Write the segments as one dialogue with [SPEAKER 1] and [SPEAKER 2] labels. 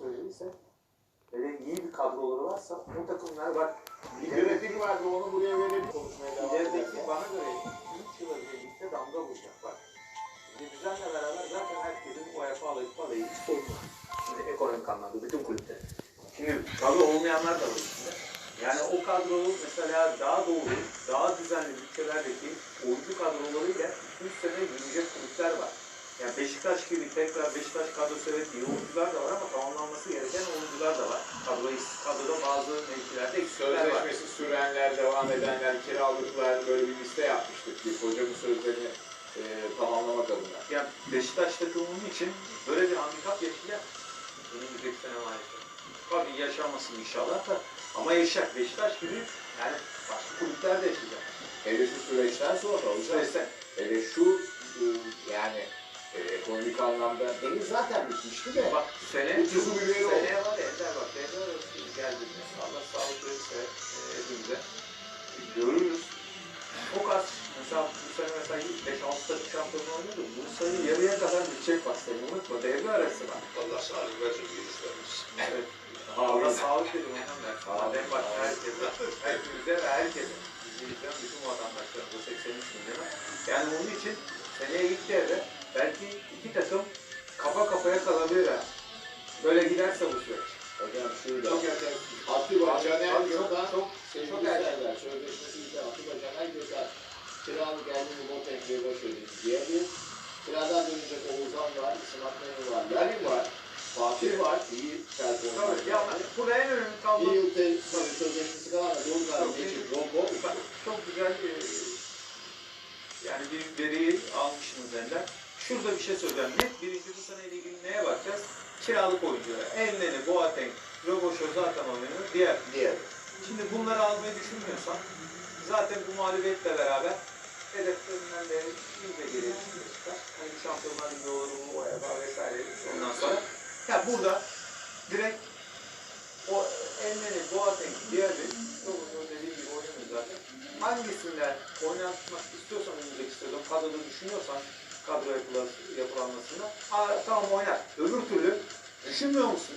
[SPEAKER 1] söylediyse böyle iyi bir kadroları varsa o takımlar bak
[SPEAKER 2] Bir yönetim vardı, onu buraya verelim. Konuşmaya devam
[SPEAKER 1] ilerideki
[SPEAKER 2] ederken.
[SPEAKER 1] bana göre 3 yıl birlikte damga vuracak bak. Şimdi düzenle beraber zaten herkesin UEFA alayı hiç sorun var. Şimdi ekonomik anlamda bütün kulüpte. Şimdi kadro olmayanlar da var içinde. Yani o kadro mesela daha doğru, daha düzenli bütçelerdeki oyuncu kadrolarıyla üst sene yürüyecek kulüpler var. Yani Beşiktaş gibi tekrar Beşiktaş kadrosu evet iyi oyuncular da var ama tamamlanması gereken oyuncular da var. Kadroda bazı mevkilerde eksikler var.
[SPEAKER 2] Sözleşmesi sürenler, devam edenler, kiralıklar, böyle bir liste yapmıştık biz hocamın sözlerini tamamlamak adına.
[SPEAKER 1] Yani Beşiktaş takımının için böyle bir handikap yaşayacak. Önümüzdeki sene maalesef. Tabii yaşamasın inşallah da ama yaşayacak. Beşiktaş gibi yani başka kulüpler de yaşayacak.
[SPEAKER 2] Hele şu süreçten sonra hocam,
[SPEAKER 1] Süreçten.
[SPEAKER 2] hele şu yani ekonomik anlamda henüz zaten bitmişti de.
[SPEAKER 1] Bak seneye var ya Ender bak devre arası geldiğinde Allah sağlık verirse hepimize görürüz. Çok az mesela bu sene mesela 5-6 takım şampiyonu oynuyordu. Bu sayı yarıya kadar bitecek bak seni unutma devre arası var.
[SPEAKER 3] Allah sağlık versin girişlerimiz.
[SPEAKER 1] Evet. Allah sağlık dedim Ender. En başta herkese, hepimize ve herkese. Bizi izleyen bütün vatandaşlarımıza 83 milyona. Yani onun için seneye ilk devre belki iki takım kafa kafaya kalabilir ha. Böyle giderse bu süreç.
[SPEAKER 2] Hocam şurada.
[SPEAKER 1] Çok erken.
[SPEAKER 2] Atiba Caner
[SPEAKER 1] Çok
[SPEAKER 2] Gökhan,
[SPEAKER 1] çok
[SPEAKER 2] sevgili izleyenler, sözleşmesi ise Atiba Caner Gökhan. Kiralık geldiğini Botek ve başarılı diyebilir. Kiradan dönecek Oğuzhan var, İsmat Neymi var, Larin var, Fatih var, iyi performans.
[SPEAKER 1] tabii. Ya burada en önemli tablo.
[SPEAKER 2] İyi yıl sözleşmesi kalan da doğru karar geçip Rombo.
[SPEAKER 1] Çok güzel yani bir veriyi almışsınız Ender. Şurada bir şey söyleyeceğim. Net birinci bu seneyle ilgili neye bakacağız? Kiralık oyunculara. Elneni, Boateng, Roboşo zaten oynuyor. Diğer. Şimdi bunları almayı düşünmüyorsan zaten bu mağlubiyetle beraber hedeflerinden de yüzde geriye çıkar. Hani Şampiyonlar Ligi olur, UEFA vesaire ondan sonra. Ya burada direkt o Elneni, Boateng, diğeri Roboşo dediğim gibi oynamıyor zaten. Hangisinden oynatmak istiyorsan önümüzdeki sezon kadroda düşünüyorsan kadro yapılanmasında tamam oynat. Öbür türlü düşünmüyor musun?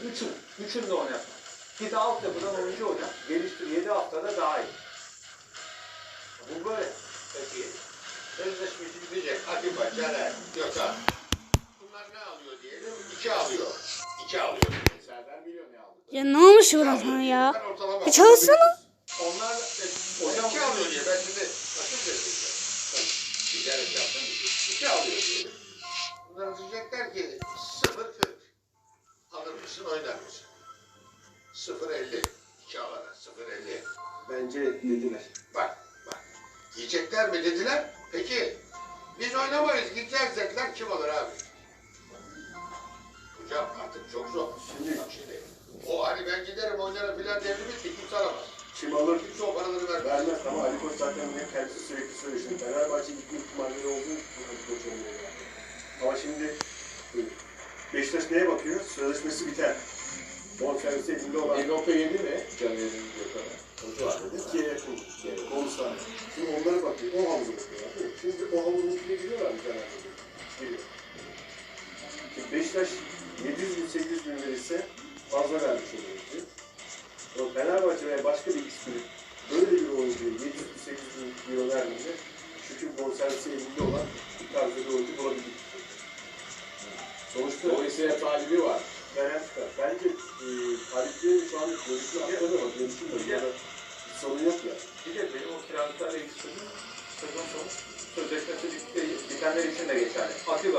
[SPEAKER 1] Üçünü de oynatma. Git altyapıdan oyuncu oynat. Geliştir 7 haftada daha iyi. Bu böyle.
[SPEAKER 3] Peki, sözleşmesi bitecek. Atiba, Caner, Gökhan. Bunlar ne alıyor diyelim? 2 alıyor. 2 alıyor.
[SPEAKER 2] Serdar biliyor ne aldı.
[SPEAKER 4] Ya ne olmuş burası ya?
[SPEAKER 3] Ben ortalama.
[SPEAKER 4] Bir çalışsana.
[SPEAKER 1] Onlar
[SPEAKER 3] Hocam 2 alıyor diye ben şimdi nasıl söyleyeceğim? Ticaret yaptım. 2 alıyor diyelim. Bunlar diyecekler ki 0-40. Alır mısın, oynar mısın? 0-50. 2 alana 0-50.
[SPEAKER 2] Bence dediler.
[SPEAKER 3] Bak. Yiyecekler mi dediler? Peki. Biz oynamayız. Gideceğiz dediler. Kim alır abi? Hocam artık çok zor. Bak şimdi. O hani ben giderim oynarım filan devri bitti. Kimse alamaz.
[SPEAKER 2] Kim alır?
[SPEAKER 3] Kimse o paraları vermez.
[SPEAKER 2] Vermez ama Ali Koç zaten bunu kendisi sürekli söylüyor. Şimdi Fenerbahçe gitme ihtimalleri olduğu için Ali Koç olmuyor yani. Ama şimdi Beşiktaş neye bakıyor? Sözleşmesi biter. Bonservisi elinde olan. 1.7 mi? Caner'in Gökhan'a. Hoca var dedi. 2'ye yakın. Konuslar. Şimdi onlara bakıyor. O havuza bakıyorlar değil mi? Şimdi o havuzun içine giriyorlar mı Caner'de? Giriyor. Şimdi Beşiktaş 700 bin 800 bin verirse fazla vermiş oluyor. Ama Fenerbahçe veya başka bir kulüp böyle bir oyuncuyu 700 bin 800 bin euro vermeyince çünkü bonservisi elinde olan bir tarzda bir oyuncu bulabilir. Sonuçta dolayısıyla talibi var. Veren çıkar. Bence talipleri şu an görüşünü atladı ama görüşünü de bir sorun yok ya.
[SPEAKER 1] bir de benim o kiralıklarla ilgili sezon sonu sözleşmesi bitenler için de geçerli. Atiba